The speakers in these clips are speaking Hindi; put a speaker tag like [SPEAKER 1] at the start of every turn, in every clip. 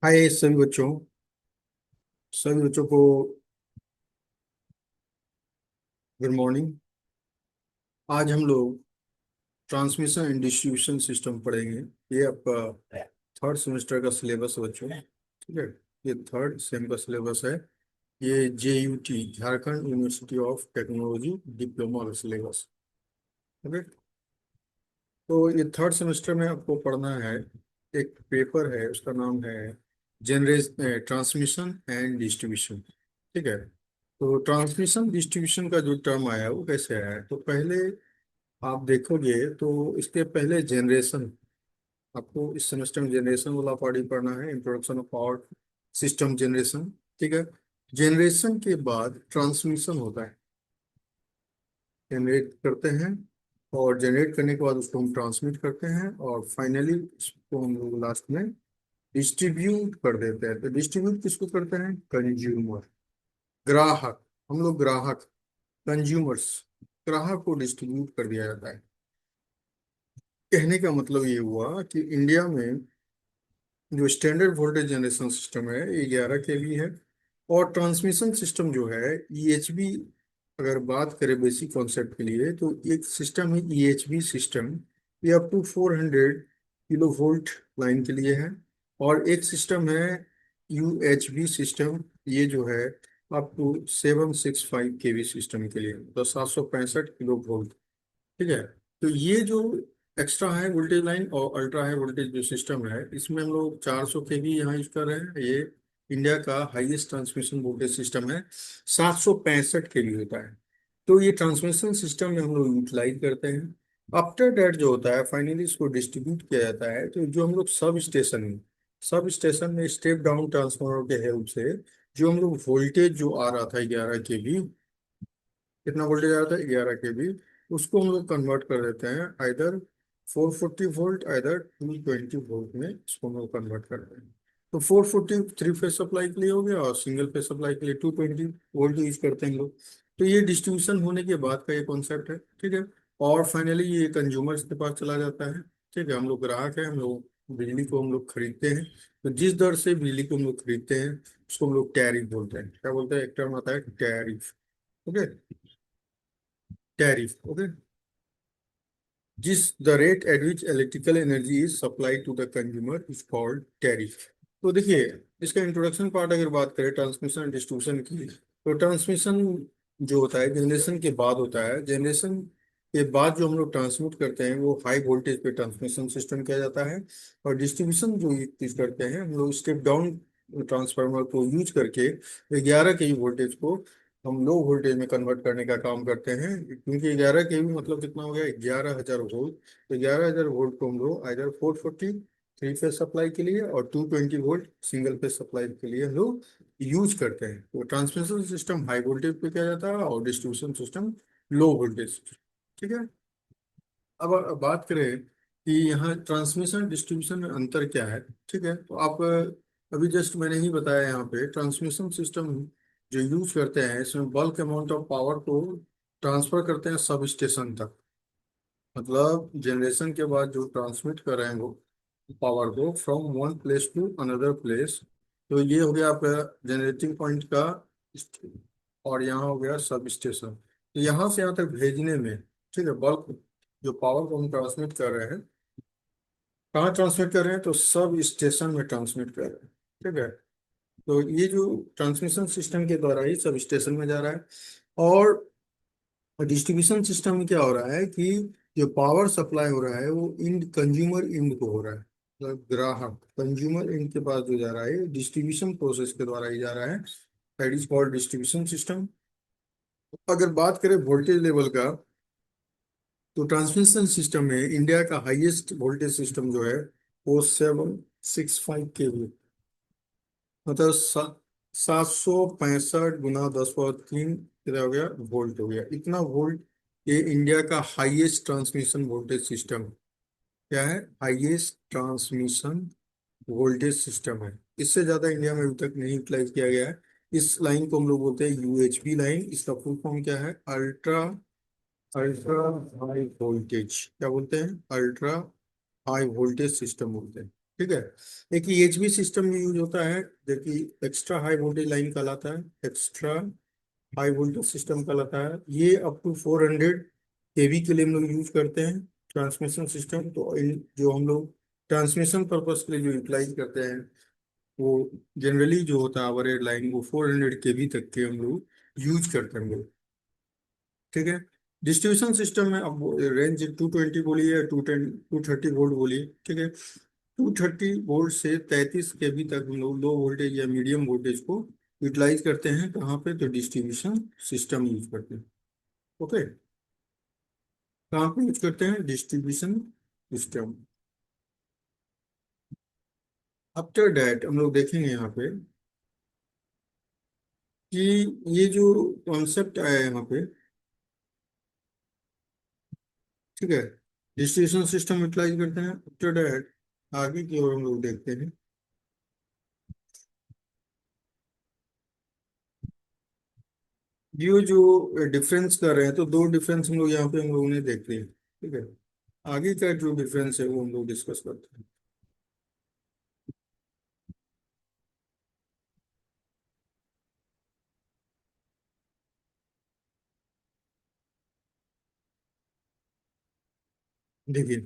[SPEAKER 1] हाय सभी बच्चों को गुड मॉर्निंग। आज हम लोग ट्रांसमिशन एंड डिस्ट्रीब्यूशन सिस्टम पढ़ेंगे। ये आपका थर्ड सेमेस्टर का सिलेबस है बच्चों, ठीक है। ये थर्ड सेम का सिलेबस है। ये JUT Jharkhand university of technology diploma का सिलेबस, ओके। तो ये थर्ड सेमेस्टर में आपको पढ़ना है। एक पेपर है, उसका नाम है जनरेस ट्रांसमिशन एंड डिस्ट्रीब्यूशन, ठीक है। तो ट्रांसमिशन डिस्ट्रीब्यूशन का जो टर्म आया है वो कैसे आया है, तो पहले आप देखोगे तो इसके पहले जनरेशन, आपको इस सेमेस्टर में जनरेशन वाला पार्ट ही पढ़ना है, introduction of power system generation, ठीक है। जनरेशन के बाद ट्रांसमिशन होता है, जनरेट करते हैं और जनरेट करने के बाद उसको हम ट्रांसमिट करते हैं और फाइनली उसको हम लोग लास्ट में डिस्ट्रीब्यूट कर देते हैं। तो डिस्ट्रीब्यूट किसको करते हैं? कंज्यूमर, ग्राहक। हम लोग ग्राहक, कंज्यूमर्स, ग्राहक को डिस्ट्रीब्यूट कर दिया जाता है। कहने का मतलब ये हुआ कि इंडिया में जो स्टैंडर्ड वोल्टेज जनरेशन सिस्टम है ये 11 kV है। और ट्रांसमिशन सिस्टम जो है EHV, अगर बात करें बेसिक कॉन्सेप्ट के लिए तो एक सिस्टम है EHV सिस्टम, ये अप टू 400 kV लाइन के लिए है। और एक सिस्टम है UHV सिस्टम, ये जो है अप टू 765 kV सिस्टम के लिए, तो 765 kV, ठीक है। तो ये जो एक्स्ट्रा है वोल्टेज लाइन और अल्ट्रा है वोल्टेज जो सिस्टम है, इसमें हम लोग 400 kV यहाँ यूज कर रहे हैं। ये इंडिया का हाईएस्ट ट्रांसमिशन वोल्टेज सिस्टम है, 765 kV होता है। तो ये ट्रांसमिशन सिस्टम में हम लोग यूटिलाइज करते हैं। आफ्टर डेट जो होता है फाइनली इसको डिस्ट्रीब्यूट किया जाता है। तो जो हम लोग सब स्टेशन में स्टेप डाउन ट्रांसफार्मर के हेल्प से जो हम लोग वोल्टेज जो आ रहा था 11 kV, कितना वोल्टेज आ रहा था 11 kV, उसको हम लोग कन्वर्ट कर देते हैं आइदर 440 वोल्ट, आइदर 220 वोल्ट में इसको हम लोग कन्वर्ट करते हैं। तो 440 थ्री फेज सप्लाई के लिए हो गया और सिंगल फेज सप्लाई के लिए 220 वोल्ट यूज करते हैं लोग। तो ये डिस्ट्रीब्यूशन होने के बाद का ये कॉन्सेप्ट है, ठीक है। और फाइनली ये कंज्यूमर्स के पास चला जाता है, ठीक है। हम लोग ग्राहक हैं, हम लोग बिजली को हम लोग खरीदते हैं। तो जिस दर से बिजली को हम लोग खरीदते हैं उसको हम लोग टैरिफ बोलते हैं। क्या बोलते हैं? एक टर्म आता है टैरिफ, ओके। Tariff, okay. जिस the rate at which electrical energy is supply to the consumer is called tariff. तो देखिए, इसका इंट्रोडक्शन पार्ट अगर बात करें ट्रांसमिशन एंड डिस्ट्रीब्यूशन की, तो ट्रांसमिशन जो होता है जनरेशन के बाद होता है। जनरेशन के बाद जो हम लोग ट्रांसमिट करते हैं वो हाई वोल्टेज पे ट्रांसमिशन सिस्टम किया जाता है। और डिस्ट्रीब्यूशन जो यूज करते हैं हम लोग स्टेप डाउन ट्रांसफार्मर को यूज करके 11 kV वोल्टेज को हम लो वोल्टेज में कन्वर्ट करने का काम करते हैं। क्योंकि 11 kV मतलब कितना हो गया? 11,000 वोल्ट। तो 11,000 वोल्ट को हम लोग इधर 440 थ्री फेज सप्लाई के लिए और 220 वोल्ट सिंगल फेज सप्लाई के लिए हम लोग यूज करते हैं। तो ट्रांसमिशन सिस्टम हाई वोल्टेज पे किया जाता है और डिस्ट्रीब्यूशन सिस्टम लो वोल्टेज, ठीक है। अब बात करें कि यहाँ ट्रांसमिशन डिस्ट्रीब्यूशन में अंतर क्या है, ठीक है। तो आप अभी जस्ट मैंने ही बताया, यहाँ पे ट्रांसमिशन सिस्टम जो यूज करते हैं इसमें बल्क अमाउंट ऑफ पावर को ट्रांसफर करते हैं सब स्टेशन तक। मतलब जनरेशन के बाद जो ट्रांसमिट कर रहे हैं वो पावर को from one place to another place. तो ये हो गया आपका जनरेटिंग पॉइंट का और यहाँ हो गया सब स्टेशन। तो यहाँ से यहाँ तक भेजने में, ठीक है, बल्क जो पावर को हम ट्रांसमिट कर रहे हैं, कहाँ ट्रांसमिट कर रहे हैं? तो सब स्टेशन में ट्रांसमिट कर रहे हैं, ठीक है। तो ये जो ट्रांसमिशन सिस्टम के द्वारा ही सब स्टेशन में जा रहा है। और डिस्ट्रीब्यूशन सिस्टम में क्या हो रहा है कि जो पावर सप्लाई हो रहा है वो इंड कंज्यूमर इंड को हो रहा है, मतलब ग्राहक कंज्यूमर इंड के पास जो जा रहा है डिस्ट्रीब्यूशन प्रोसेस के द्वारा ही जा रहा है। That is called distribution system. अगर बात करें वोल्टेज लेवल का, तो ट्रांसमिशन सिस्टम में इंडिया का हाईएस्ट वोल्टेज सिस्टम जो है वो 765 kV, मतलब 765 गुना 10 पावर 3 कितना हो गया? वोल्ट हो गया। इतना वोल्ट ये इंडिया का हाईएस्ट ट्रांसमिशन वोल्टेज सिस्टम। क्या है? हाईएस्ट ट्रांसमिशन वोल्टेज सिस्टम है। इससे ज्यादा इंडिया में अभी तक नहीं यूटिलाइज किया गया है। इस लाइन को हम लोग बोलते हैं UHV लाइन। इसका फुल फॉर्म क्या है? अल्ट्रा अल्ट्रा हाई वोल्टेज, क्या बोलते हैं? अल्ट्रा हाई वोल्टेज सिस्टम बोलते हैं। ठीक है। एक ईएचवी सिस्टम यूज होता है जो कि एक्स्ट्रा हाई वोल्टेज लाइन कहलाता है, एक्स्ट्रा हाई वोल्टेज सिस्टम कहलाता है। ये अप टू 400 केवी के लिए हम लोग यूज करते हैं ट्रांसमिशन सिस्टम। तो जो हम लोग ट्रांसमिशन पर्पज के लिए जो यूटिलाइज करते हैं, वो जनरली जो होता है ओवर हेड लाइन, वो 400 केवी तक के हम लोग यूज करते हैं हम लोग। ठीक है। डिस्ट्रीब्यूशन सिस्टम में अब रेंज 220 बोलिए या 230 वोल्ट बोलिए, ठीक है। 230 वोल्ट से 33 केवी तक हम लोग लो वोल्टेज या मीडियम वोल्टेज को यूटिलाइज करते हैं। कहाँ पे? तो डिस्ट्रीब्यूशन सिस्टम यूज करते हैं। ओके। कहाँ पे यूज करते हैं? Distribution system. आफ्टर दैट हम लोग देखेंगे यहाँ पे कि ये जो कॉन्सेप्ट आया है यहाँ पे, ठीक है, डिस्ट्रीब्यूशन सिस्टम यूटिलाइज करते हैं। आफ्टर दैट आगे की ओर हम लोग देखते हैं, ये जो डिफरेंस कर रहे हैं, तो दो डिफरेंस हम लोग यहाँ पे हम लोगों ने देख लिए। ठीक है। आगे का जो डिफरेंस है वो हम लोग डिस्कस करते हैं। देखिए,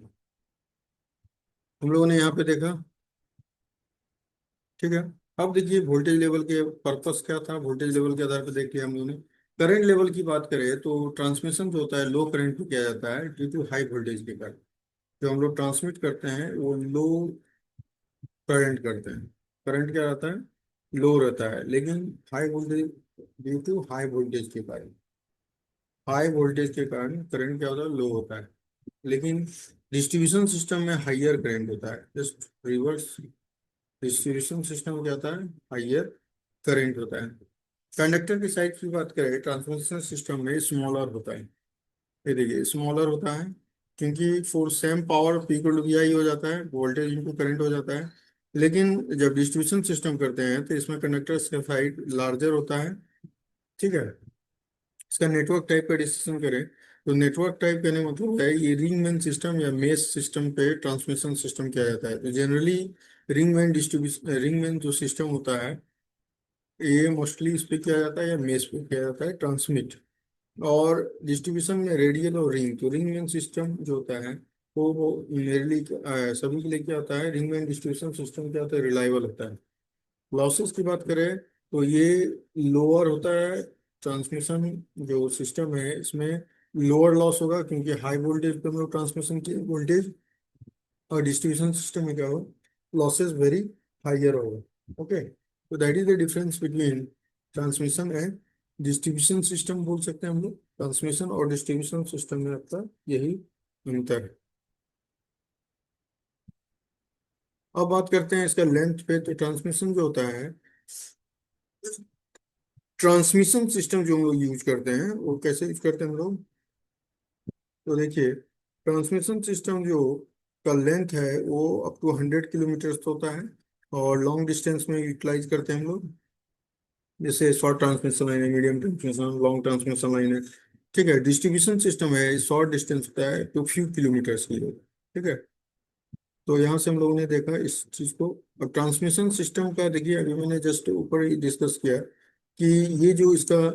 [SPEAKER 1] हम लोगों ने यहाँ पे देखा, ठीक है। अब देखिए वोल्टेज लेवल के पर्पस क्या था, वोल्टेज लेवल के आधार पर देख लिया हम लोगों ने। करंट लेवल की बात करें तो ट्रांसमिशन जो होता है लो करंट पे किया जाता है ड्यू टू हाई वोल्टेज के कारण। जो हम लोग ट्रांसमिट करते हैं वो लो करंट करते हैं। करंट क्या रहता है? लो रहता है। लेकिन high voltage, due to high voltage के कारण, हाई वोल्टेज के कारण करंट क्या होता है? लो होता है। लेकिन डिस्ट्रीब्यूशन सिस्टम में हाइयर करंट होता है, जस्ट रिवर्स। डिस्ट्रीब्यूशन सिस्टम क्या होता है? हाइयर करंट होता है। कंडक्टर की साइज की बात करें ट्रांसमिशन सिस्टम में, स्मॉलर होता है। ये देखिए स्मॉलर होता है क्योंकि for same power P equal to V हो जाता है, वोल्टेज इनटू करंट हो जाता है। लेकिन जब डिस्ट्रीब्यूशन सिस्टम करते हैं तो इसमें कंडक्टर का साइज लार्जर होता है। ठीक है। इसका नेटवर्क टाइप का डिस्कशन करें तो नेटवर्क टाइप कहने का मतलब है ये रिंग मैन सिस्टम या मेश सिस्टम पे ट्रांसमिशन सिस्टम किया जाता है। तो जनरली रिंग मैन जो सिस्टम होता है, ये मोस्टली इस पे किया जाता है या मेश पे किया जाता है ट्रांसमिट। और डिस्ट्रीब्यूशन में रेडियल और रिंग, तो रिंग मैन सिस्टम जो होता है वो मेनली सभी के लिए क्या होता है? रिंग मैन डिस्ट्रीब्यूशन सिस्टम क्या होता है? रिलायबल होता है। लॉसेस की बात करें तो ये लोअर होता है। ट्रांसमिशन जो सिस्टम है इसमें लोअर लॉस होगा क्योंकि हाई वोल्टेज पे हम लोग ट्रांसमिशन की वोल्टेज, और डिस्ट्रीब्यूशन सिस्टम में क्या हो? लॉसेस वेरी हाइयर होगा। ओके। तो that is the difference between transmission and distribution system बोल सकते हैं हम लोग। ट्रांसमिशन और डिस्ट्रीब्यूशन सिस्टम में आपका यही अंतर है। अब बात करते हैं इसका लेंथ पे। तो ट्रांसमिशन जो होता है, ट्रांसमिशन सिस्टम जो हम लोग यूज करते हैं वो कैसे यूज करते हैं हम लोग? तो देखिए, ट्रांसमिशन सिस्टम जो का लेंथ है वो अप टू 100 किलोमीटर होता है। और लॉन्ग डिस्टेंस में यूटिलाइज करते हैं हम लोग, जैसे शॉर्ट ट्रांसमिशन लाइन है, medium transmission, long transmission line है। ठीक है। डिस्ट्रीब्यूशन सिस्टम है, शॉर्ट डिस्टेंस होता है तो फ्यू किलोमीटर्स के लिए। ठीक है। तो यहाँ से हम लोगों ने देखा इस चीज को। अब ट्रांसमिशन सिस्टम का देखिए, अभी मैंने जस्ट ऊपर ही डिस्कस किया कि ये जो इसका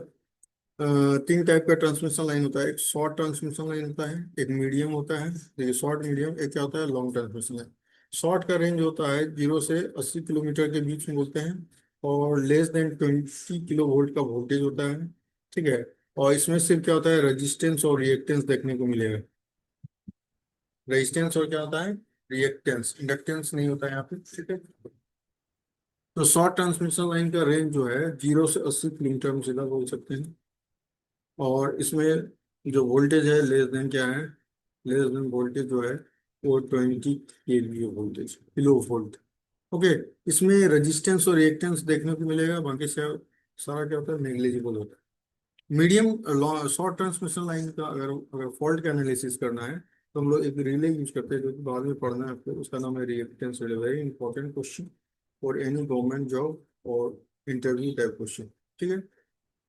[SPEAKER 1] तीन टाइप का ट्रांसमिशन लाइन होता है। एक शॉर्ट ट्रांसमिशन लाइन होता है, एक मीडियम होता है, देखिए शॉर्ट मीडियम, एक क्या होता है? Long transmission line. शॉर्ट का रेंज होता है 0 से 80 किलोमीटर के बीच में बोलते हैं, और लेस देन 20 किलो वोल्ट का वोल्टेज होता है। ठीक है। और इसमें सिर्फ क्या होता है? रेजिस्टेंस और रिएक्टेंस देखने को मिलेगा। रेजिस्टेंस और क्या होता है? रिएक्टेंस, इंडक्टेंस नहीं होता है यहाँ पे। ठीक है। तो शॉर्ट ट्रांसमिशन लाइन का रेंज जो है 0 से 80 किलोमीटर हम सीधा बोल सकते हैं। और इसमें जो वोल्टेज है लेस देन क्या है? लेस देन वोल्टेज जो है वो 20 केवी वोल्टेज, किलो वोल्ट। ओके। इसमें रेजिस्टेंस और रिएक्टेंस देखने को मिलेगा, बाकी से सारा क्या होता है? नेग्लिजिबल होता है। मीडियम शॉर्ट ट्रांसमिशन लाइन का अगर अगर फॉल्ट का एनालिसिस करना है तो हम लोग एक रिले यूज करते हैं, जो कि बाद में पढ़ना है आपको। उसका नाम है reactance relay, very important question for any government job और इंटरव्यू टाइप क्वेश्चन। ठीक है।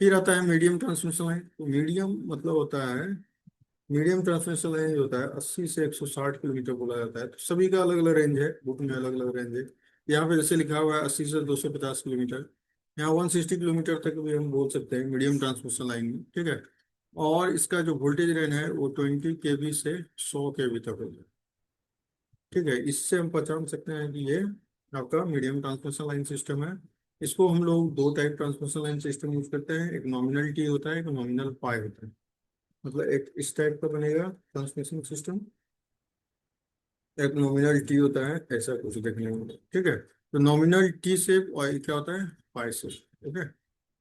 [SPEAKER 1] फिर आता है मीडियम ट्रांसमिशन लाइन। तो मीडियम मतलब होता है मीडियम ट्रांसमिशन रेंज होता है 80 से 160 किलोमीटर बोला जाता है। तो सभी का अलग अलग रेंज है, बुक में अलग अलग रेंज है। यहाँ पे जैसे लिखा हुआ है 80 से 250 किलोमीटर। यहाँ 160 किलोमीटर तक भी हम बोल सकते हैं मीडियम ट्रांसमिशन लाइन में, ठीक है। और इसका जो वोल्टेज रेंज है वो 20 kV से 100 kV तक होगा, ठीक है। इससे हम पहचान सकते हैं कि ये आपका मीडियम ट्रांसमिशन लाइन सिस्टम है। इसको हम लोग दो type transmission line system use करते हैं, एक नॉमिनल टी होता है, एक नॉमिनल पाई होता है। मतलब एक इस टाइप का बनेगा ट्रांसमिशन सिस्टम, एक नॉमिनल टी होता है, ऐसा कुछ देखने में, ठीक है। तो नॉमिनल टी से और क्या होता है, पाई से, ठीक है।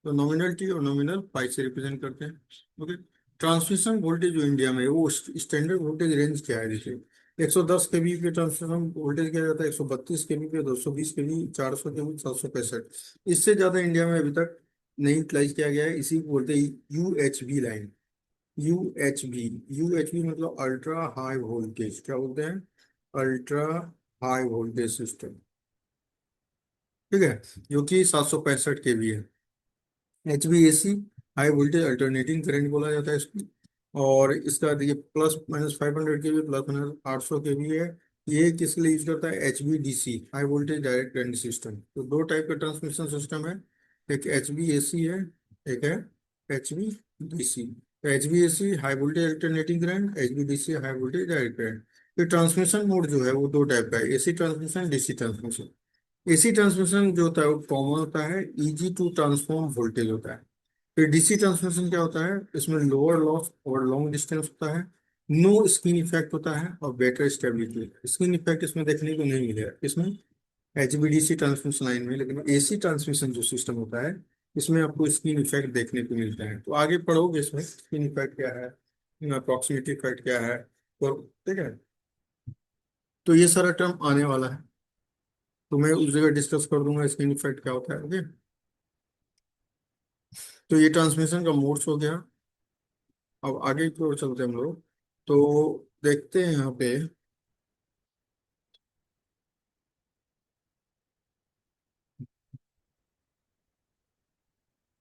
[SPEAKER 1] तो नॉमिनल टी और नॉमिनल पाई से रिप्रेजेंट करते हैं, ओके। ट्रांसमिशन वोल्टेज जो इंडिया में है वो स्टैंडर्ड वोल्टेज रेंज क्या है, देखिए। 110 kV पे ट्रांसमिशन वोल्टेज किया जाता है, 132 kV पे, 220 kV, 400 kV, 765। इससे ज्यादा इंडिया में अभी तक नहीं यूटिलाइज किया गया है, इसी को बोलते हैं UHV लाइन। UHV, UHV मतलब अल्ट्रा हाई वोल्टेज, क्या बोलते हैं, अल्ट्रा हाई वोल्टेज सिस्टम, ठीक है। जो कि 765 kV है। HVAC high voltage alternating current बोला जाता है इसको। और इसका देखिए +-500 kV, +-800 kV है। ये किसके लिए यूज करता है, HVDC high voltage direct current system. तो दो टाइप का ट्रांसमिशन सिस्टम है, एक HVAC है, एक है HVDC। तो HVAC high voltage alternating current, HVDC high voltage direct current. तो ट्रांसमिशन मोड जो है वो दो टाइप का है, AC transmission, DC transmission. AC transmission जो होता है वो कॉमन होता है, इजी टू ट्रांसफॉर्म वोल्टेज होता है। फिर डीसी ट्रांसमिशन क्या होता है, इसमें लोअर लॉस और लॉन्ग डिस्टेंस होता है, नो स्किन इफेक्ट होता है और बेटर स्टेबिलिटी। स्किन इफेक्ट इसमें देखने को नहीं मिलेगा, इसमें HVDC ट्रांसमिशन लाइन में। लेकिन एसी ट्रांसमिशन जो सिस्टम होता है इसमें आपको स्किन इफेक्ट देखने को मिलता है। तो आगे पढ़ोगे इसमें स्किन इफेक्ट क्या है, अप्रॉक्सीमेटी इफेक्ट क्या है, तो ठीक है। तो ये सारा टर्म आने वाला है, तो मैं उस जगह डिस्कस कर दूंगा स्किन इफेक्ट क्या होता है, ओके। तो ये ट्रांसमिशन का मोड्स हो गया। अब आगे की ओर चलते हैं हम लोग, तो देखते हैं यहाँ पे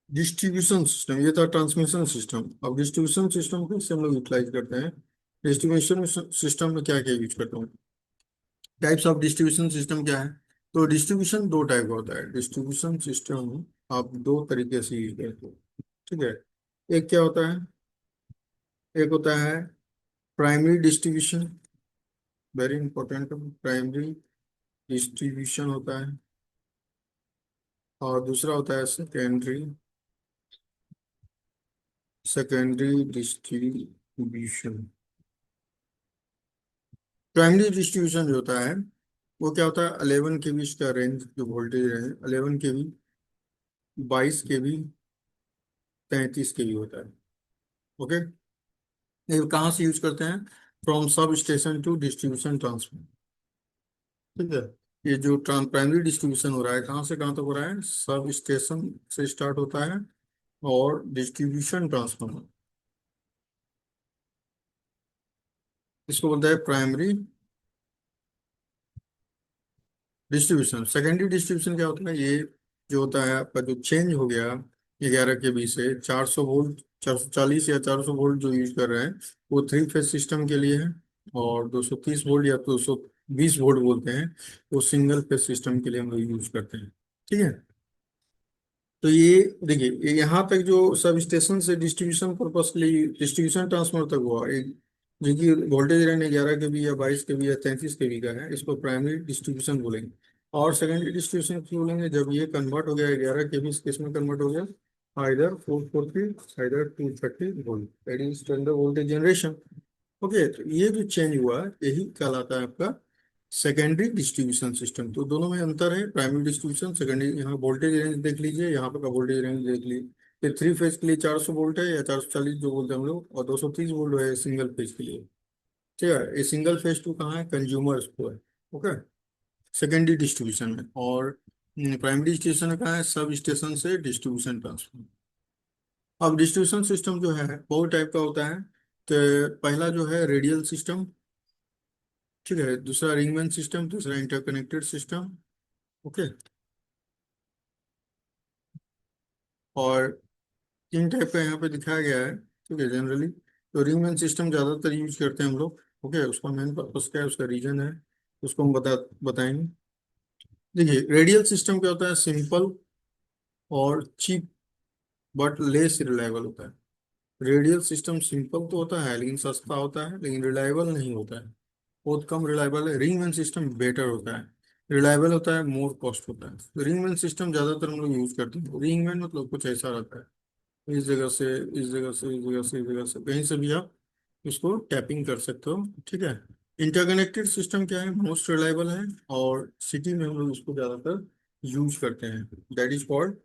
[SPEAKER 1] डिस्ट्रीब्यूशन सिस्टम। ये था ट्रांसमिशन सिस्टम। अब डिस्ट्रीब्यूशन सिस्टम को इससे हम लोग यूटिलाइज करते हैं। डिस्ट्रीब्यूशन सिस्टम में क्या क्या यूज करते हैं, टाइप्स ऑफ डिस्ट्रीब्यूशन सिस्टम क्या है। तो डिस्ट्रीब्यूशन दो टाइप का होता है, डिस्ट्रीब्यूशन सिस्टम आप दो तरीके से यूज करते हो, ठीक है। एक क्या होता है, एक होता है primary distribution, very important, primary distribution होता है। और दूसरा होता है secondary, secondary distribution. Primary distribution जो होता है वो क्या होता है, 11 kV का रेंज जो वोल्टेज है, 11 kV, 22 kV, 33 kV होता है, ओके। ये कहाँ से यूज करते हैं, from sub station to distribution transfer, ठीक है। ये जो प्राइमरी डिस्ट्रीब्यूशन हो रहा है कहाँ से कहाँ तक हो रहा है, सब स्टेशन से स्टार्ट होता है और डिस्ट्रीब्यूशन ट्रांसफर, इसको बोलते हैं प्राइमरी डिस्ट्रीब्यूशन। सेकेंडरी डिस्ट्रीब्यूशन क्या होता है, ये जो होता है आपका जो चेंज हो गया 11 kV से 400 वोल्ट, 440 या 400 वोल्ट जो यूज कर रहे हैं वो थ्री फेज सिस्टम के लिए है। और 230 वोल्ट या 220 वोल्ट बोलते हैं वो सिंगल फेज सिस्टम के लिए हम लोग यूज करते हैं, ठीक है। तो ये देखिए यहाँ तक जो सब स्टेशन से डिस्ट्रीब्यूशन पर्पस के लिए डिस्ट्रीब्यूशन ट्रांसफर तक हुआ एक, जो कि वोल्टेज रेंज 11 kV या 22 kV या 33 kV का है, इसको प्राइमरी डिस्ट्रीब्यूशन बोलेंगे। और सेकेंडरी डिस्ट्रीब्यूशन क्यों बोलेंगे, जब ये कन्वर्ट हो गया 11 kV किस में कन्वर्ट हो गया, either 440 either 230 volt, that is standard voltage generation, okay. तो ये जो चेंज हुआ यही कहलाता है आपका सेकेंडरी डिस्ट्रीब्यूशन सिस्टम। तो दोनों में अंतर है, प्राइमरी डिस्ट्रीब्यूशन, सेकेंडरी। यहाँ वोल्टेज रेंज देख लीजिए, यहाँ पर का वोल्टेज रेंज देख लीजिए। ये थ्री फेज के लिए 400 वोल्ट है या 440 जो बोलते हैं हम लोग, और 230 वोल्ट है सिंगल फेज के लिए, ठीक है। ये सिंगल फेज टू कहाँ है, कंज्यूमर्स को है, ओके, सेकेंडरी डिस्ट्रीब्यूशन में। और प्राइमरी डिस्ट्रीब्यूशन कहाँ है, सब स्टेशन से डिस्ट्रीब्यूशन ट्रांसफर। अब डिस्ट्रीब्यूशन सिस्टम जो है बहुत टाइप का होता है। तो पहला जो है रेडियल सिस्टम, ठीक है। दूसरा रिंगमैन सिस्टम, दूसरा इंटरकनेक्टेड सिस्टम, ओके। और तीन टाइप का यहाँ पे दिखाया गया है, ठीक है, जनरली। तो रिंगमैन सिस्टम ज़्यादातर यूज करते हैं हम लोग। ओके, उसका मेन पर्पस क्या है, उसका रीजन है, उसको हम बताएंगे। देखिए, रेडियल सिस्टम क्या होता है, सिंपल और चीप बट लेस रिलायबल होता है। रेडियल सिस्टम सिंपल तो होता है लेकिन सस्ता होता है, लेकिन रिलायबल नहीं होता है, बहुत कम रिलायबल है। रिंगमैन सिस्टम बेटर होता है, रिलायबल होता है, मोर कॉस्ट होता है। तो रिंगमैन सिस्टम ज़्यादातर हम लोग यूज करते हैं। रिंगमैन मतलब कुछ ऐसा रहता है, इस जगह से इस जगह से इस जगह से इस जगह से कहीं से भी आप इसको टैपिंग कर सकते हो, ठीक है। इंटरकनेक्टेड सिस्टम क्या है, मोस्ट रिलायबल है, और सिटी में हम लोग इसको ज़्यादातर यूज करते हैं, दैट इज कॉल्ड,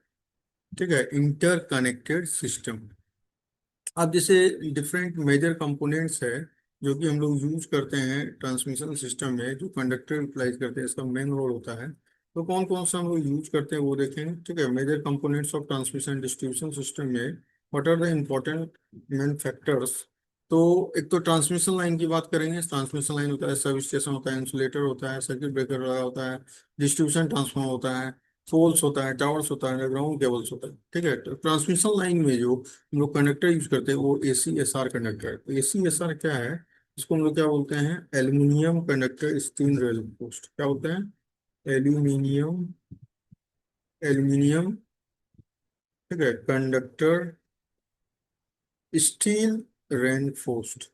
[SPEAKER 1] ठीक है, इंटरकनेक्टेड सिस्टम। अब जैसे डिफरेंट मेजर कंपोनेंट्स है जो कि हम लोग यूज करते हैं ट्रांसमिशन सिस्टम में, जो कंडक्टर यूटिलाइज करते हैं, इसका मेन रोल होता है। तो कौन कौन सा हम लोग यूज करते हैं वो देखेंगे, ठीक है। Major components of transmission distribution system में what are the important main factors. तो एक तो ट्रांसमिशन लाइन की बात करेंगे। ट्रांसमिशन लाइन होता है, सब स्टेशन होता है, इंसुलेटर होता है, सर्किट ब्रेकर लगा होता है, डिस्ट्रीब्यूशन ट्रांसफार्मर होता है, पोल्स होता है, टावर्स होता है, अंडरग्राउंड केबल्स होता है, ठीक है। तो ट्रांसमिशन लाइन में जो हम लोग कंडक्टर यूज करते हैं वो ACSR कंडक्टर। तो ACSR क्या है, इसको हम लोग क्या बोलते हैं, एल्यूमिनियम कंडक्टर स्टील रेनफोर्स्ड। क्या बोलते हैं, एल्यूमिनियम, एल्यूमिनियम, ठीक है, conductor steel reinforced,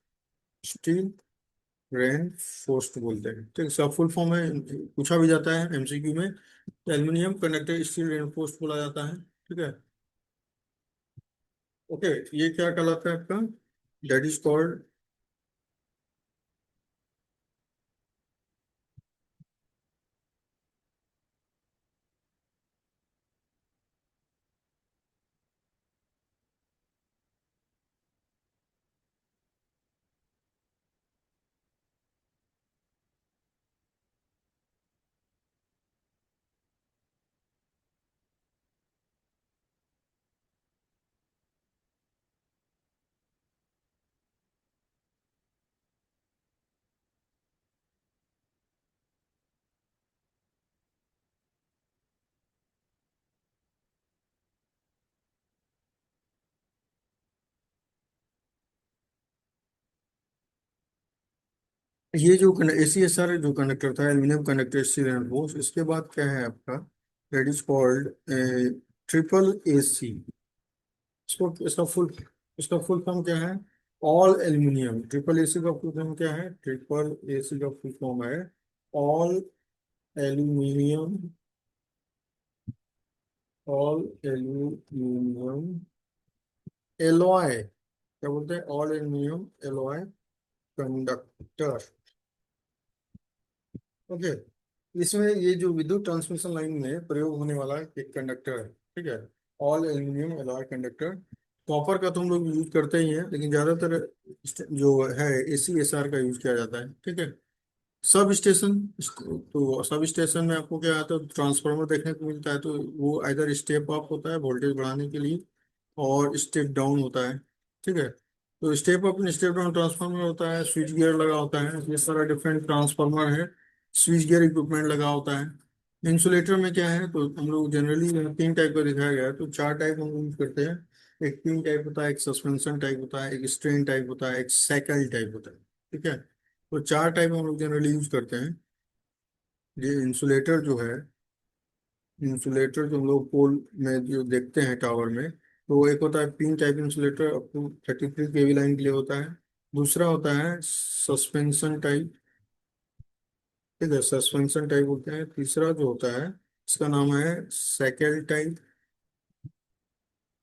[SPEAKER 1] steel reinforced बोलते हैं, ठीक है। इसका फुल फॉर्म है, पूछा भी जाता है MCQ में, एल्यूमिनियम कंडक्टर स्टील रेनफोर्स्ड बोला जाता है, ठीक है। ओके, ये क्या कहलाता है आपका, दैट इज कॉल्ड, ये जो ACSR जो कंडक्टर था, aluminium conductor steel and boss, इसके बाद क्या है आपका, that is called triple AC। इसको इसका फुल फॉर्म क्या है, ऑल एल्यूमिनियम। ट्रिपल AC का फुल फॉर्म क्या है, ट्रिपल AC का फुल फॉर्म है all aluminium, all aluminium alloy, क्या बोलते हैं, all aluminium alloy conductor. Okay, इसमें ये जो विद्युत ट्रांसमिशन लाइन में प्रयोग होने वाला एक कंडक्टर है, ठीक है, all aluminium alloy conductor. Copper का तो हम लोग यूज करते ही हैं, लेकिन ज्यादातर जो है ACSR का यूज किया जाता है, ठीक है। सब स्टेशन, तो सब स्टेशन में आपको क्या आता है, ट्रांसफार्मर देखने को मिलता है। तो वो इधर स्टेप अप होता है वोल्टेज बढ़ाने के लिए, और स्टेप डाउन होता है, ठीक है। तो step up and step down transformer होता है, स्विच गियर लगा होता है, ये सारा डिफरेंट ट्रांसफार्मर है, स्विच गियर इक्विपमेंट लगा होता है। इंसुलेटर में क्या है, तो हम लोग जनरली 3 टाइप का दिखाया गया है, तो 4 टाइप हम यूज करते हैं। एक पिन टाइप होता है, एक सस्पेंशन टाइप होता है, एक स्ट्रेन टाइप होता है, एक साइकिल टाइप होता है, ठीक है। तो 4 टाइप हम लोग जनरली यूज करते हैं। ये इंसुलेटर जो है, इंसुलेटर जो हम लोग पोल में जो देखते हैं टावर में, तो एक होता है pin type insulator, up to 33 kV line के लिए होता है। दूसरा होता है सस्पेंशन टाइप, ठीक है, सस्पेंशन टाइप होते हैं। तीसरा जो होता है, इसका नाम है सेकल टाइप,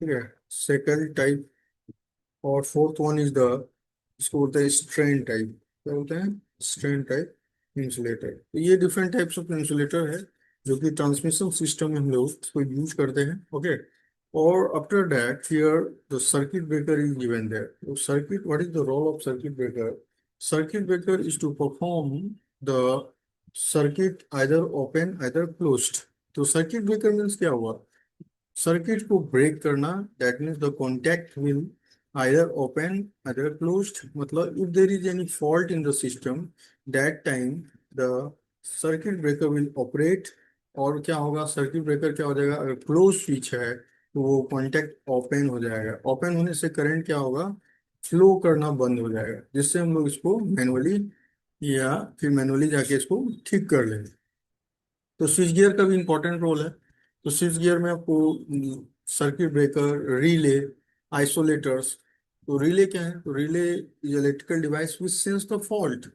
[SPEAKER 1] ठीक है, सेकल टाइप। और फोर्थ वन इज द, इसको बोलते हैं स्ट्रेन टाइप। क्या बोलते हैं, स्ट्रेन टाइप इंसुलेटर। तो ये डिफरेंट टाइप्स ऑफ इंसुलेटर है जो कि ट्रांसमिशन सिस्टम में हम लोग इसको यूज करते हैं, ओके। और after that here the circuit breaker is given there. तो circuit, what is the role of circuit breaker, circuit breaker is to perform the circuit either open either closed. तो सर्किट ब्रेकर मीन्स क्या हुआ, सर्किट को ब्रेक करना, that means the contact will either open either closed. मतलब if there is any fault in the system, that time the circuit breaker will operate. और क्या होगा, सर्किट ब्रेकर क्या हो जाएगा, अगर क्लोज स्विच है तो वो कॉन्टैक्ट ओपन हो जाएगा। ओपन होने से करंट क्या होगा, फ्लो करना बंद हो जाएगा, जिससे हम लोग इसको मैनुअली या फिर मैनुअली जाके इसको ठीक कर लेंगे। तो स्विच गियर का भी इंपॉर्टेंट रोल है। तो स्विच गियर में आपको सर्किट ब्रेकर, रिले, आइसोलेटर्स। तो रिले क्या है? तो relay is electrical device which sense the fault.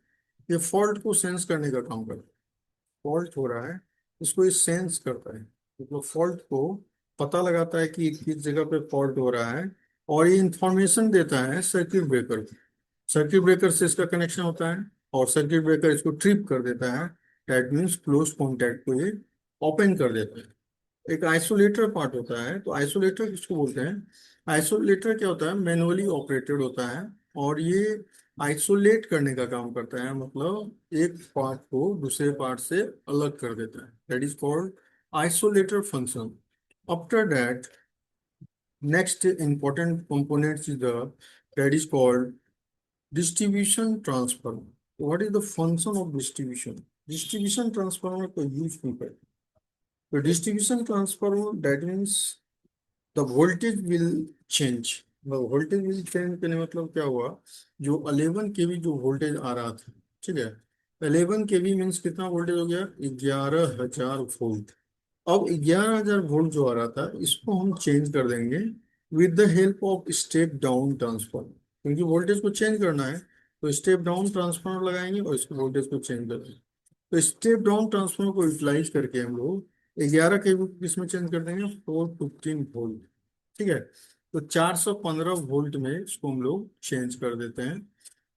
[SPEAKER 1] ये फॉल्ट को सेंस करने का काम करता है। फॉल्ट हो रहा है, इसको ये सेंस करता है, मतलब फॉल्ट को पता लगाता है कि किस जगह पे फॉल्ट हो रहा है, और ये इंफॉर्मेशन देता है सर्किट ब्रेकर को। सर्किट ब्रेकर से इसका कनेक्शन होता है, और सर्किट ब्रेकर इसको ट्रिप कर देता है। दैट मीन्स क्लोज कॉन्टैक्ट को ये ओपन कर देता है। एक आइसोलेटर पार्ट होता है। तो आइसोलेटर किसको बोलते हैं? आइसोलेटर क्या होता है? मैनुअली ऑपरेटेड होता है, और ये आइसोलेट करने का काम करता है, मतलब एक पार्ट को दूसरे पार्ट से अलग कर देता है। That is called isolator function. After that, next important component is the that is called distribution transformer. What is the function of distribution? Distribution transformer को यूज क्यों करते हैं? तो distribution transformer that means the voltage will change. Voltage will change करने मतलब क्या हुआ? जो 11 kV जो वोल्टेज आ रहा था, ठीक है, 11 kV मीन्स कितना वोल्टेज हो गया? 11,000 वोल्ट। अब 11,000 वोल्ट जो आ रहा था, इसको हम चेंज कर देंगे with the help of step down transformer. क्योंकि वोल्टेज को चेंज करना है, तो स्टेप डाउन ट्रांसफार्मर लगाएंगे और इसको वोल्टेज को चेंज कर देंगे। तो स्टेप डाउन ट्रांसफार्मर को यूटिलाइज करके हम लोग 11 kV को किसमें चेंज कर देंगे? 415 वोल्ट। ठीक है। तो 415 वोल्ट में इसको हम लोग चेंज कर देते हैं।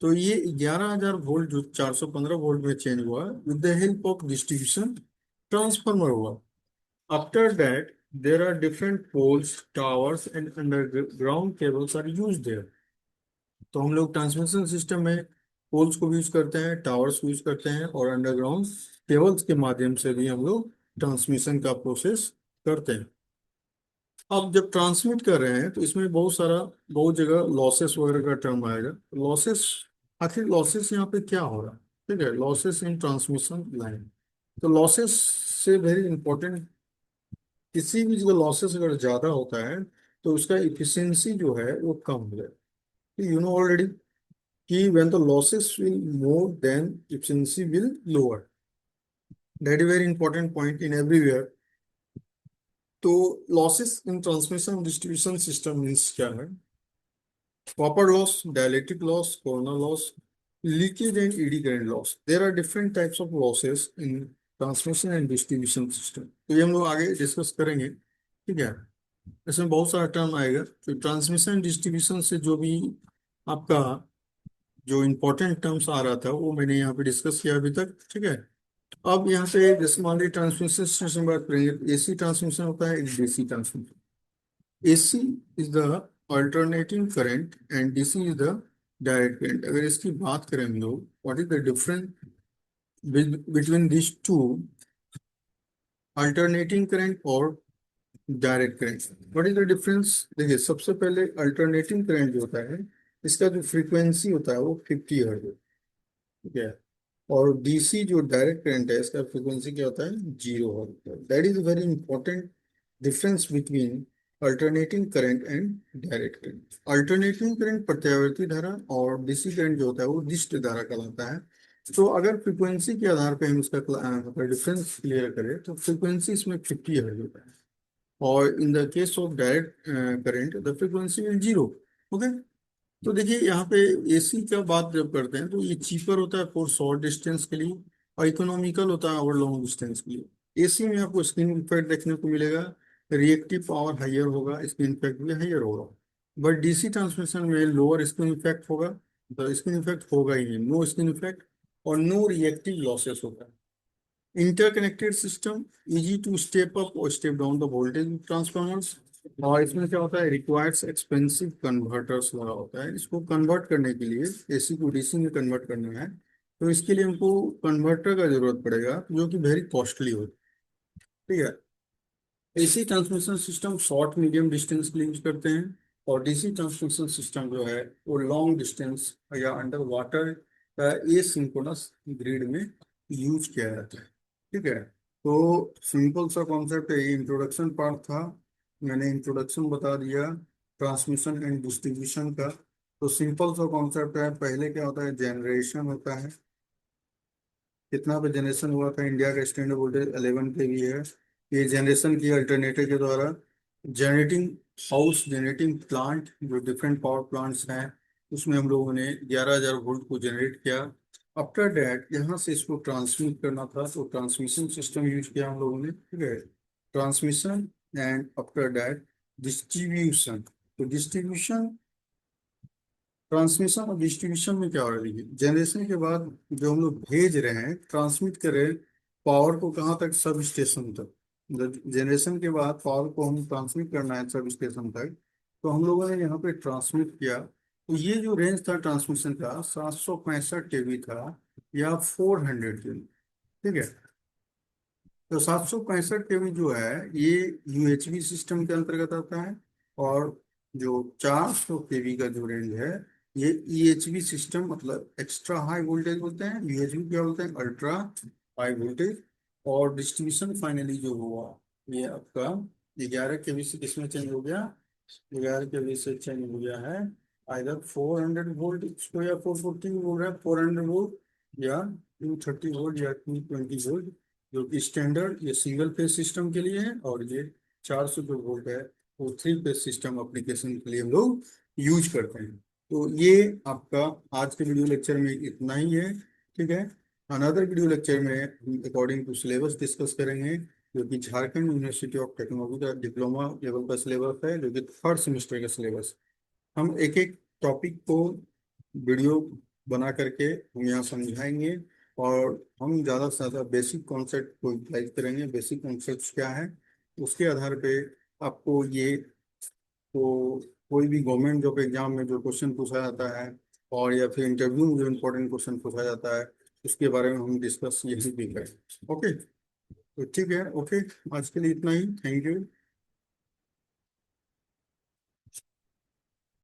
[SPEAKER 1] तो ये 11,000 वोल्ट जो 415 वोल्ट में चेंज हुआ, with the help of distribution transformer हुआ। After that, there are different poles, towers, and underground cables are used there. तो हम लोग ट्रांसमिशन सिस्टम में पोल्स को भी यूज करते हैं, टावर्स को यूज करते हैं, और अंडरग्राउंड केबल्स के माध्यम से भी हम लोग ट्रांसमिशन का प्रोसेस करते हैं। अब जब ट्रांसमिट कर रहे हैं, तो इसमें बहुत जगह लॉसेस वगैरह का टर्म आएगा। लॉसेस, आखिर लॉसेस यहाँ पे क्या हो रहा है? ठीक है, लॉसेस इन ट्रांसमिशन लाइन। तो लॉसेस से वेरी इंपॉर्टेंट, किसी भी जगह लॉसेस अगर ज्यादा होता है, तो उसका इफिशियंसी जो है वो कम हो जाए। यू नो ऑलरेडी कि when the losses will more than efficiency will lower. That is very important point in everywhere. तो losses in transmission distribution system means क्या है? Copper loss, dielectric loss, corona loss, leakage and eddy current loss. There are different types of losses in transmission and distribution system. तो ये हम लोग आगे डिस्कस करेंगे, ठीक है। इसमें बहुत सारा टर्म आएगा। तो ट्रांसमिशन डिस्ट्रीब्यूशन से जो भी आपका जो इम्पोर्टेंट टर्म्स आ रहा था, वो मैंने यहाँ पे डिस्कस किया अभी तक, ठीक है। अब यहाँ पे जैसे मान लीजिए ट्रांसमिशन सिस्टम की बात करेंगे, एसी ट्रांसमिशन होता है, एक DC transmission. AC is the alternating current and DC is the direct current. अगर इसकी बात करें हम लोग, what is the difference between this two, alternating current और direct current? What is the difference? देखिए, सबसे पहले अल्टरनेटिंग करंट जो होता है, इसका जो फ्रीक्वेंसी होता है वो 50 हर्ट्ज है, ठीक है। और डीसी जो डायरेक्ट करंट है, इसका फ्रीक्वेंसी क्या होता है? 0 हर्ट्ज है। That is very important difference between alternating current and direct current. Alternating current प्रत्यावर्ती धारा, और डीसी करंट जो होता है वो दिष्ट धारा कहलाता है। तो अगर फ्रीक्वेंसी के आधार पर हम उसका डिफरेंस क्लियर करें, तो फ्रीक्वेंसी इसमें 50 हर्ट्ज होता है, और in the case of direct current the frequency is 0। Okay. तो देखिए यहाँ पे एसी का बात जब करते हैं, तो ये चीपर होता है फॉर शॉर्ट डिस्टेंस के लिए, और इकोनॉमिकल होता है ओवर लॉन्ग डिस्टेंस के लिए। एसी में आपको स्क्रीन इफेक्ट देखने को मिलेगा, रिएक्टिव पावर हाइयर होगा, स्क्रीन इफेक्ट भी हाइयर होगा। बट डीसी ट्रांसमिशन में लोअर स्क्रीन इफेक्ट होगा, तो स्क्रीन इफेक्ट होगा ही नहीं, नो स्क्रीन इफेक्ट, और नो रिएक्टिव लॉसेस होगा। Interconnected system, easy to step up और step down the voltage transformers. और इसमें क्या होता है? रिक्वायर्स एक्सपेंसिव कन्वर्टर्स लगा होता है। इसको कन्वर्ट करने के लिए, एसी को डीसी में कन्वर्ट करना है, तो इसके लिए हमको कन्वर्टर का जरूरत पड़ेगा, जो कि वेरी कॉस्टली होता है, ठीक है। AC transmission system short medium distance के लिए यूज करते हैं, और डीसी ट्रांसमिशन सिस्टम जो है वो लॉन्ग डिस्टेंस या अंडर वाटर एसिंक्रोनस ग्रिड में यूज किया जाता है, ठीक है। तो सिंपल सा कॉन्सेप्ट है, ये इंट्रोडक्शन पार्ट था। मैंने इंट्रोडक्शन बता दिया ट्रांसमिशन एंड डिस्ट्रीब्यूशन का। तो सिंपल सा कॉन्सेप्ट है, पहले क्या होता है, जनरेशन होता है। कितना पे जनरेशन हुआ था, इंडिया का स्टैंडर्ड वोल्टेज 11 kV है। ये जनरेशन की अल्टरनेटर के द्वारा जनरेटिंग हाउस, जनरेटिंग प्लांट, जो डिफरेंट पावर प्लांट्स हैं, उसमें हम लोगों ने 11,000 वोल्ट को जनरेट किया। आफ्टर डैट यहाँ से इसको ट्रांसमिट करना था, तो ट्रांसमिशन सिस्टम यूज किया हम लोगों ने, ठीक है। Transmission and after that distribution. तो डिस्ट्रीब्यूशन, ट्रांसमिशन और डिस्ट्रीब्यूशन में क्या हो रहा है, जनरेशन के बाद जो हम लोग भेज रहे हैं, ट्रांसमिट कर रहे हैं पावर को कहाँ तक, सब स्टेशन तक। जनरेशन के बाद पावर को हम ट्रांसमिट करना है सब स्टेशन तक, तो हम लोगों ने यहाँ पे ट्रांसमिट किया। तो ये जो रेंज था ट्रांसमिशन का 765 kV था, या 400 kV, ठीक है। तो 765 kV जो है ये यूएचवी सिस्टम के अंतर्गत आता है। और जो 400 kV का जो रेंज है, ये ईएचवी सिस्टम, मतलब एक्स्ट्रा हाई वोल्टेज बोलते हैं, यूएचवी क्या बोलते हैं, अल्ट्रा हाई वोल्टेज। और डिस्ट्रीब्यूशन फाइनली जो हुआ, ये आपका 11 kV से किसमें चेंज हो गया, 11 kV से चेंज हो गया है आइधर 400 वोल्ट इसको, या 440 बोल रहा है, 400 वोल्ट, या 230 वोल्ट, या 220 वोल्ट, जो कि स्टैंडर्ड ये सिंगल फेज सिस्टम के लिए है। और ये 400 जो वोल्ट है वो 3 फेज सिस्टम एप्लीकेशन के लिए हम लोग यूज करते हैं। तो ये आपका आज के वीडियो लेक्चर में इतना ही है, ठीक है। अनदर वीडियो लेक्चर में हम अकॉर्डिंग टू सिलेबस डिस्कस करेंगे, जो कि झारखंड यूनिवर्सिटी ऑफ टेक्नोलॉजी का डिप्लोमा लेवल का सिलेबस है, जो कि 3rd सेमेस्टर का सिलेबस। हम एक एक टॉपिक को वीडियो बना करके हम यहाँ समझाएंगे, और हम ज़्यादा से ज़्यादा बेसिक कॉन्सेप्ट को यूटिलाइज करेंगे। बेसिक कॉन्सेप्ट क्या है, उसके आधार पे आपको ये, तो कोई भी गवर्नमेंट जॉब एग्जाम में जो क्वेश्चन पूछा जाता है, और या फिर इंटरव्यू में जो इम्पोर्टेंट क्वेश्चन पूछा जाता है, उसके बारे में हम डिस्कस यही भी करें। ओके, तो ठीक है, ओके, आज के लिए इतना ही, थैंक यू।